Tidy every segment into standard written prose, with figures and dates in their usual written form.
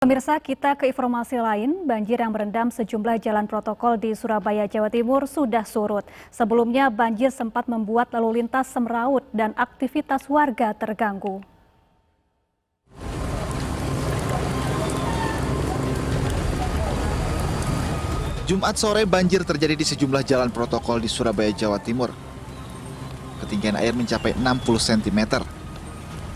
Pemirsa, kita ke informasi lain. Banjir yang merendam sejumlah jalan protokol di Surabaya, Jawa Timur sudah surut. Sebelumnya banjir sempat membuat lalu lintas semraut dan aktivitas warga terganggu. Jumat sore banjir terjadi di sejumlah jalan protokol di Surabaya, Jawa Timur. Ketinggian air mencapai 60 cm.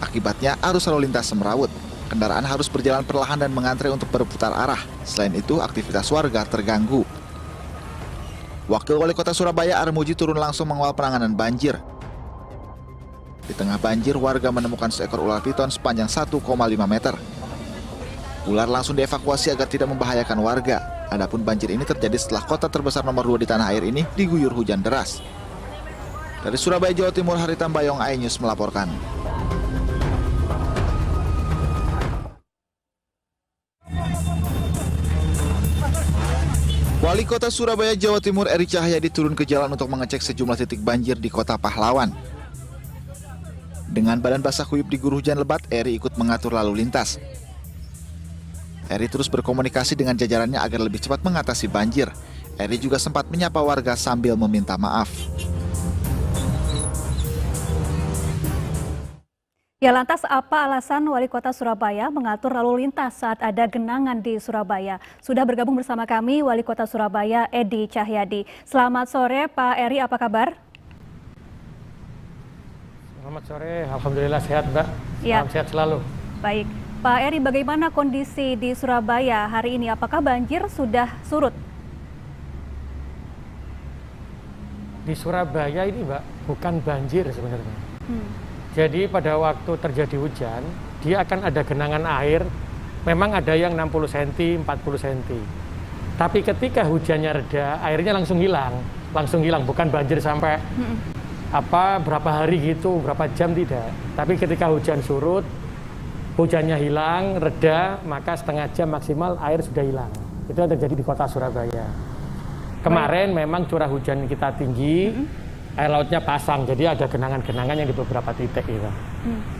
Akibatnya arus lalu lintas semrawut. Kendaraan harus berjalan perlahan dan mengantre untuk berputar arah. Selain itu, aktivitas warga terganggu. Wakil Wali Kota Surabaya Armuji turun langsung mengawal penanganan banjir. Di tengah banjir, warga menemukan seekor ular piton sepanjang 1,5 meter. Ular langsung dievakuasi agar tidak membahayakan warga. Adapun banjir ini terjadi setelah kota terbesar nomor 2 di tanah air ini diguyur hujan deras. Dari Surabaya, Jawa Timur, Haritam Bayong, iNews melaporkan. Wali Kota Surabaya, Jawa Timur Eri Cahyadi turun ke jalan untuk mengecek sejumlah titik banjir di Kota Pahlawan. Dengan badan basah kuyup diguyur hujan lebat, Eri ikut mengatur lalu lintas. Eri terus berkomunikasi dengan jajarannya agar lebih cepat mengatasi banjir. Eri juga sempat menyapa warga sambil meminta maaf. Ya, lantas apa alasan Wali Kota Surabaya mengatur lalu lintas saat ada genangan di Surabaya? Sudah bergabung bersama kami Wali Kota Surabaya Edi Cahyadi. Selamat sore Pak Eri, apa kabar? Selamat sore, alhamdulillah sehat Mbak. Ya. Salam sehat selalu. Baik, Pak Eri, bagaimana kondisi di Surabaya hari ini? Apakah banjir sudah surut? Di Surabaya ini Mbak, bukan banjir sebenarnya. Jadi pada waktu terjadi hujan, dia akan ada genangan air, memang ada yang 60 cm, 40 cm. Tapi ketika hujannya reda, airnya langsung hilang, bukan banjir sampai berapa hari gitu, berapa jam tidak. Tapi ketika hujan surut, hujannya hilang, reda, maka setengah jam maksimal air sudah hilang. Itu yang terjadi di kota Surabaya. Kemarin memang curah hujan kita tinggi, air lautnya pasang, jadi ada genangan-genangan yang di beberapa titik gitu.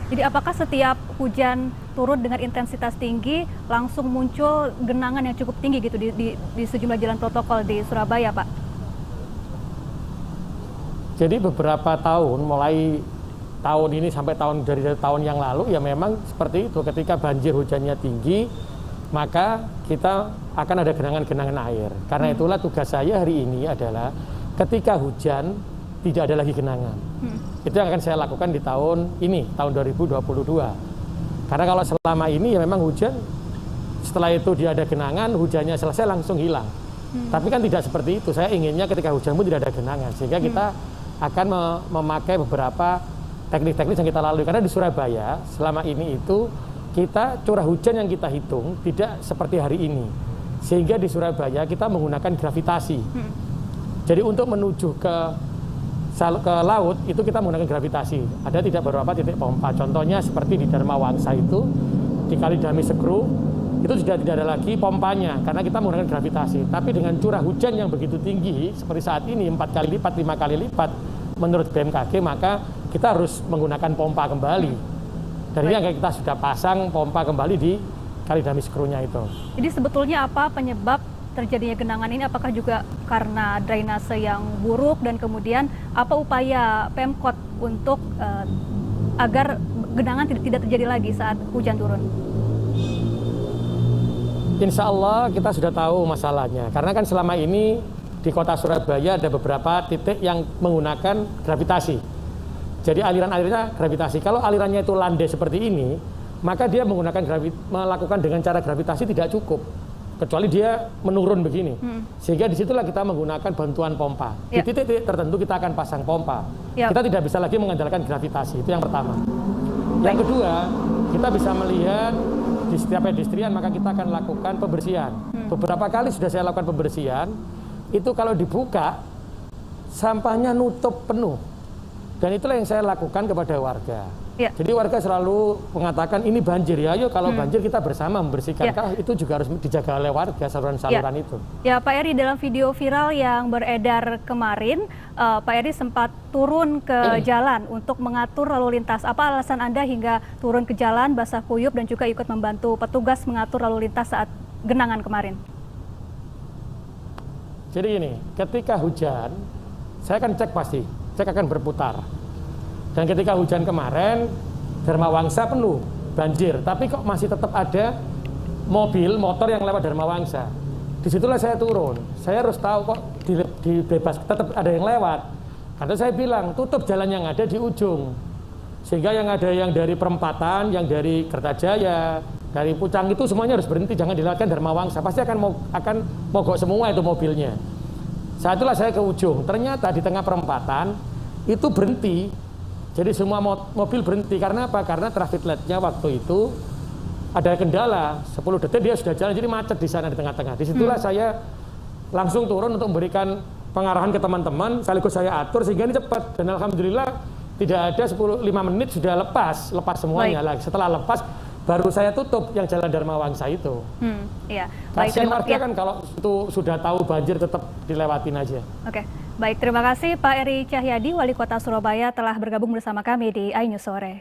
Jadi apakah setiap hujan turun dengan intensitas tinggi langsung muncul genangan yang cukup tinggi gitu di sejumlah jalan protokol di Surabaya, Pak? Jadi beberapa tahun, mulai tahun ini sampai dari tahun yang lalu, ya memang seperti itu. Ketika banjir hujannya tinggi, maka kita akan ada genangan-genangan air. Karena itulah tugas saya hari ini adalah ketika hujan, tidak ada lagi genangan. Itu yang akan saya lakukan di tahun ini, tahun 2022. Karena kalau selama ini ya memang hujan, setelah itu dia ada genangan, hujannya selesai langsung hilang. Tapi kan tidak seperti itu. Saya inginnya ketika hujan pun tidak ada genangan. Sehingga kita akan memakai beberapa teknik-teknik yang kita lalui. Karena di Surabaya selama ini itu kita curah hujan yang kita hitung tidak seperti hari ini. Sehingga di Surabaya kita menggunakan gravitasi. Jadi untuk menuju ke laut itu kita menggunakan gravitasi. Ada tidak beberapa titik pompa. Contohnya seperti di Dharma Wangsa itu, di Kali Dami Sekru, itu sudah tidak ada lagi pompanya karena kita menggunakan gravitasi. Tapi dengan curah hujan yang begitu tinggi seperti saat ini 4 kali lipat, 5 kali lipat menurut BMKG, maka kita harus menggunakan pompa kembali. Dari yang kita sudah pasang pompa kembali di Kali Dami Sekrunya itu. Jadi sebetulnya apa penyebab terjadinya genangan ini? Apakah juga karena drainase yang buruk, dan kemudian apa upaya Pemkot untuk agar genangan tidak terjadi lagi saat hujan turun? Insya Allah kita sudah tahu masalahnya, karena kan selama ini di kota Surabaya ada beberapa titik yang menggunakan gravitasi. Jadi aliran-alirannya gravitasi. Kalau alirannya itu landai seperti ini, maka dia melakukan dengan cara gravitasi tidak cukup. Kecuali dia menurun begini, sehingga disitulah kita menggunakan bantuan pompa. Di titik-titik tertentu kita akan pasang pompa. Kita tidak bisa lagi mengandalkan gravitasi, itu yang pertama. Yang kedua, kita bisa melihat di setiap pedestrian, maka kita akan lakukan pembersihan. Beberapa kali sudah saya lakukan pembersihan, itu kalau dibuka, sampahnya nutup penuh. Dan itulah yang saya lakukan kepada warga. Ya. Jadi warga selalu mengatakan ini banjir ya, ayo kalau banjir kita bersama membersihkan. Ya. Itu juga harus dijaga oleh warga saluran-saluran itu. Ya Pak Eri, dalam video viral yang beredar kemarin, Pak Eri sempat turun ke jalan untuk mengatur lalu lintas. Apa alasan Anda hingga turun ke jalan basah kuyup dan juga ikut membantu petugas mengatur lalu lintas saat genangan kemarin? Jadi ini, ketika hujan, saya akan cek akan berputar. Dan ketika hujan kemarin, Dharma Wangsa penuh, banjir. Tapi kok masih tetap ada mobil, motor yang lewat Dharma Wangsa. Disitulah saya turun. Saya harus tahu kok dibebas, tetap ada yang lewat. Karena saya bilang, tutup jalan yang ada di ujung. Sehingga yang ada yang dari perempatan, yang dari Kertajaya, dari Pucang itu semuanya harus berhenti, jangan dilewatkan Dharma Wangsa. Pasti akan mogok semua itu mobilnya. Saat itulah saya ke ujung. Ternyata di tengah perempatan itu berhenti. Jadi semua mobil berhenti. Karena apa? Karena traffic light-nya waktu itu ada kendala. 10 detik dia sudah jalan, jadi macet di sana di tengah-tengah. Disitulah saya langsung turun untuk memberikan pengarahan ke teman-teman, sekaligus saya atur sehingga ini cepat. Dan alhamdulillah tidak ada 5 menit sudah lepas semuanya. Baik. Setelah lepas baru saya tutup yang jalan Dharma Wangsa itu. Iya. Kasian warga kan kalau itu sudah tahu banjir tetap dilewatin aja. Oke. Baik, terima kasih Pak Eri Cahyadi, Wali Kota Surabaya telah bergabung bersama kami di iNews Sore.